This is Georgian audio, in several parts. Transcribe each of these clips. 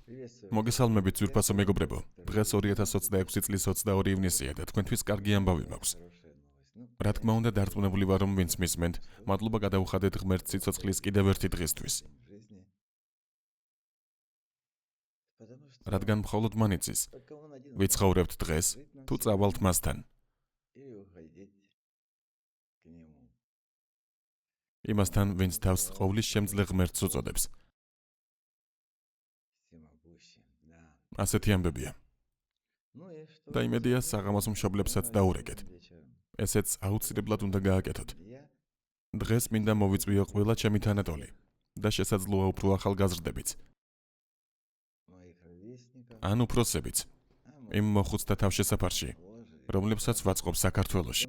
მოგესალმებით ძვირფასო მეგობრებო. დღეს 2026 წლის 22 ივნისია და თქვენთვის კარგი ამბავი მაქვს. რა თქმა უნდა, დარწმუნებული ვარ, რომ ვინც მისმენთ, მადლობა გადაუხადეთ ღმერთს სიცოცხლის კიდევ ერთი დღისთვის. რადგან მხოლოდ მან იცის, ვიცხოვრებთ დღეს, თუ წავალთ მასთან. იმასთან, ვინც თავს ყოვლის შემძლე ღმერთს უწოდებს. ასეთი ამბებია. და იმედია საღამოს მშობლებსაც დაურეკეთ. ესეც აუცილებლად უნდა გააკეთოთ. დღეს მინდა მოვიწვიო ყველა ჩემი თანატოლი და შესაძლოა უფრო ახალგაზრდებიც. ან უფროსებიც, იმ მოხუცთა თავშესაფარში, რომლებსაც ვაწყობ საქართველოში.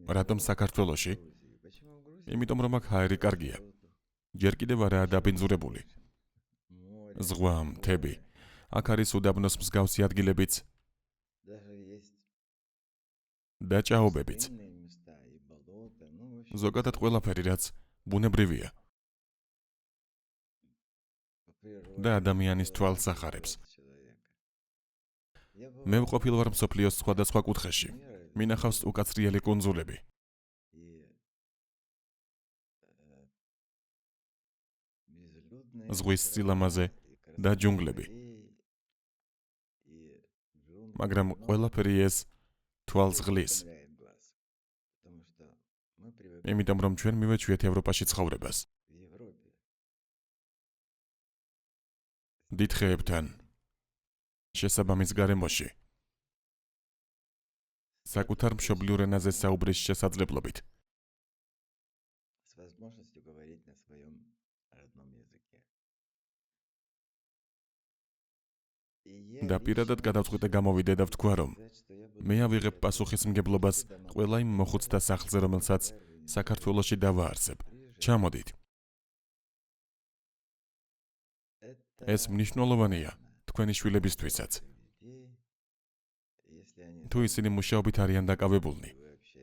რატომ საქართველოში? იმიტომ რომ აქ ჰაერი კარგია. ჯერ კიდევ არაა დაბინძურებული. ზღვა, მთები, აქ არის უდაბნოს მსგავსი ადგილებიც და ჭაობებიც. ზოგადად ყველაფერი, რაც ბუნებრივია და ადამიანის თვალს ახარებს. მე ვყოფილ ვარ მსოფლიოს სხვადასხვა კუთხეში. მინახავს უკაცრიელი კუნძულები. ზღვის სილამაზე და ჯუნგლები. მაგრამ ყველაფერი ეს თვალს ღლის. იმიტომ რომ ჩვენ მივეჩვიეთ ევროპაში ცხოვრებას. დიდ ხეებთან, შესაბამის გარემოში, საკუთარ მშობლიურ ენაზე საუბრის შესაძლებლობით. და პირადად გადავწყვიტე გამოვიდე და ვთქვა, რომ მე ავიღებ პასუხისმგებლობას ყველა იმ მოხუცთა სახლზე, რომელსაც საქართველოში დავაარსებ. ჩამოდით. ეს მნიშვნელოვანია თქვენი შვილებისთვისაც. თუ ისინი მუშაობით არიან დაკავებულნი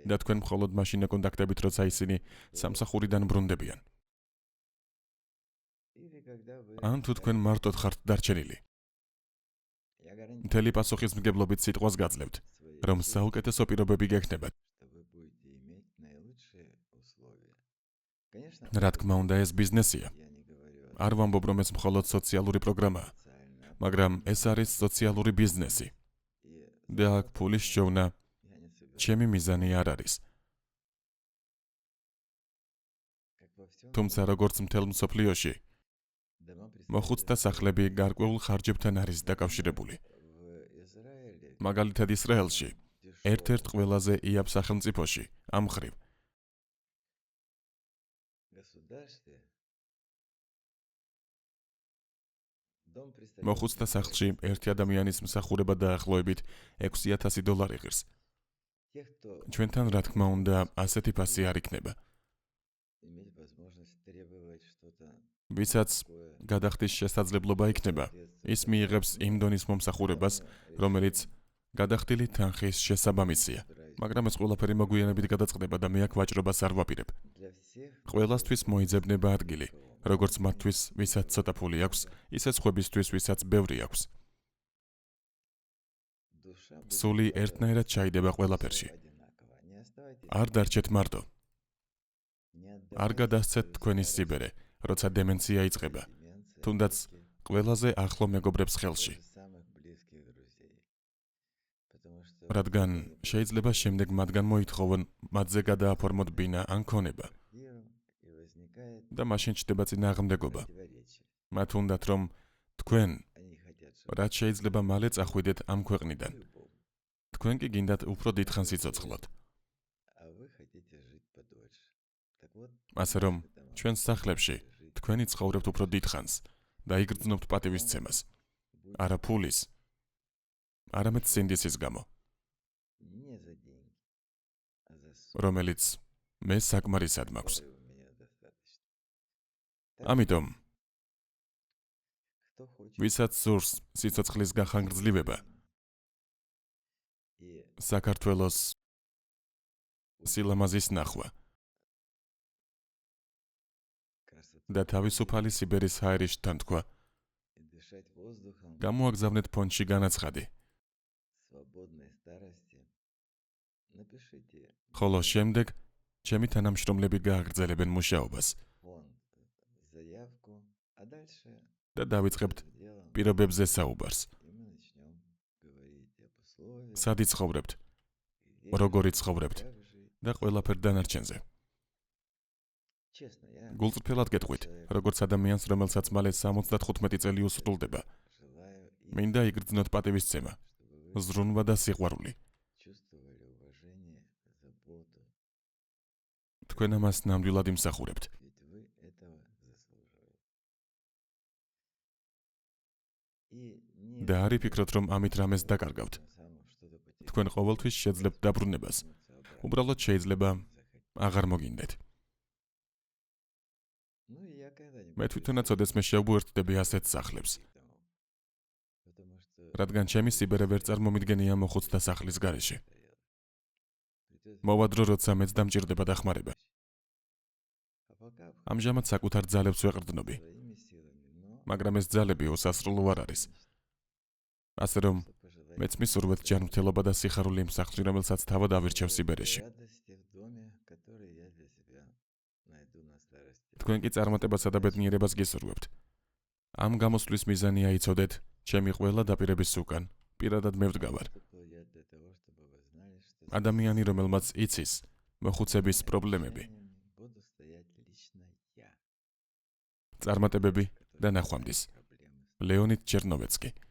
და თქვენ მხოლოდ მაშინ ეკონტაქტებით, როცა ისინი სამსახურიდან ბრუნდებიან. ან თუ თქვენ მარტოდ ხართ დარჩენილი. მთელი პასუხისმგებლობით სიტყვას გაძლევთ, რომ საუკეთესო პირობები გექნებათ. რა თქმა უნდა, ეს ბიზნესია. არ ვამბობ, რომ ეს მხოლოდ სოციალური პროგრამაა, მაგრამ ეს არის სოციალური ბიზნესი. და აქ ფულის შოვნა ჩემი მიზანი არ არის. თუმცა როგორც მთელ მსოფლიოში, მოხუცთა სახლები გარკვეულ ხარჯებთან არის დაკავშირებული. მაგალითად ისრაელში, ერთ-ერთ ყველაზე იაფ სახელმწიფოში, ამ მხრივ. მოხუცთა სახლში ერთი ადამიანის მსახურება დაახლოებით $6,000 ღირს. ჩვენთან რა თქმა უნდა, ასეთი ფასი არ იქნება. ვისაც გადახდის შესაძლებლობა იქნება, ის მიიღებს იმ დონის მომსახურებას, რომელიც გადახდილი თანხის შესაბამისია. მაგრამ ეს ყველაფერი მოგვიანებით გადაწყდება და მე აქ ვაჭრობას არ ვაპირებ. ყველასთვის მოიძებნება ადგილი, როგორც მათთვის, ვისაც ცოტა ფული აქვს, ისე სხვებისთვის, ვისაც ბევრი აქვს. სული ერთნაირად ჩაიდება ყველაფერში. არ დარჩეთ მარტო. არ გადასცეთ თქვენი სიბერე, როცა დემენცია იწყება, თუნდაც ყველაზე ახლო მეგობრებს ხელში. რადგან შეიძლება შემდეგ მათგან მოითხოვონ მათზე გადააფორმოთ ბინა ან ქონება. და მაშინ ჩნდება წინააღმდეგობა. მათ უნდათ, რომ თქვენ, რაც შეიძლება მალე წახვიდეთ ამ ქვეყნიდან. თქვენ კი გინდათ უფრო დიდხანს იცოცხლოთ. ასე რომ, ჩვენს სახლებში თქვენი ცხოვრებთ უფრო დიდხანს და იგრძნობთ პატივისცემას. არა ფულის, არამედ სინდისის გამო. რომელიც მე საკმარისად მაქვს. ამიტომ, ვისაც სურს სიცოცხლის გახანგრძლივება, საქართველოს სილამაზის ნახვა, და თავისუფალი სიბერის ჰაერიშთან თქვა. გამოაგზავნეთ ფონდში განაცხადი. ხოლო შემდეგ ჩემი თანამშრომლები გააგრძელებენ მუშაობას და დავიწყებთ პირობებზე საუბარს. სადი ცხოვრებთ, როგორი ცხოვრებთ და ყველაფერ დანარჩენზე. გულწრფელად გეტყვით, როგორც ადამიანს, რომელსაც მალე 75 წელი უსრულდება. მინდა იგრძნოთ პატივისცემა, ზრუნვა და სიყვარული. თქვენ ამას ნამდვილად იმსახურებთ. და არ იფიქროთ, რომ ამით რამეს დაკარგავთ. თქვენ ყოველთვის შეძლებთ დაბრუნებას. უბრალოდ შეიძლება აღარ მოგინდეთ. მე თვითონაც ოდესმე შევუერთდები ასეთ სახლებს. რადგან ჩემი სიბერე ვერ წარმომიდგენია მოხუცთა სახლის გარეშე. მოვადრო, როცა მეც დამჭირდება დახმარება. ამჟამად საკუთარ ძალებს ვეყრდნობი. მაგრამ ეს ძალები უსასრულო არ არის. ასე რომ, მეც მისურვეთ ჯანმრთელობა და სიხარული იმ სახლში, რომელსაც თავად ავირჩევ სიბერეში. თქვენ კი წარმატებასა და ბედნიერებას გისურვებთ. ამ გამოსვლის მიზანია იცოდეთ, ჩემი ყველა დაპირების უკან, პირადად მე ვდგავარ. ადამიანი, რომელმაც იცის მოხუცების პრობლემები. წარმატებები და ნახვამდის. ლეონიდ ჩერნოვეცკი.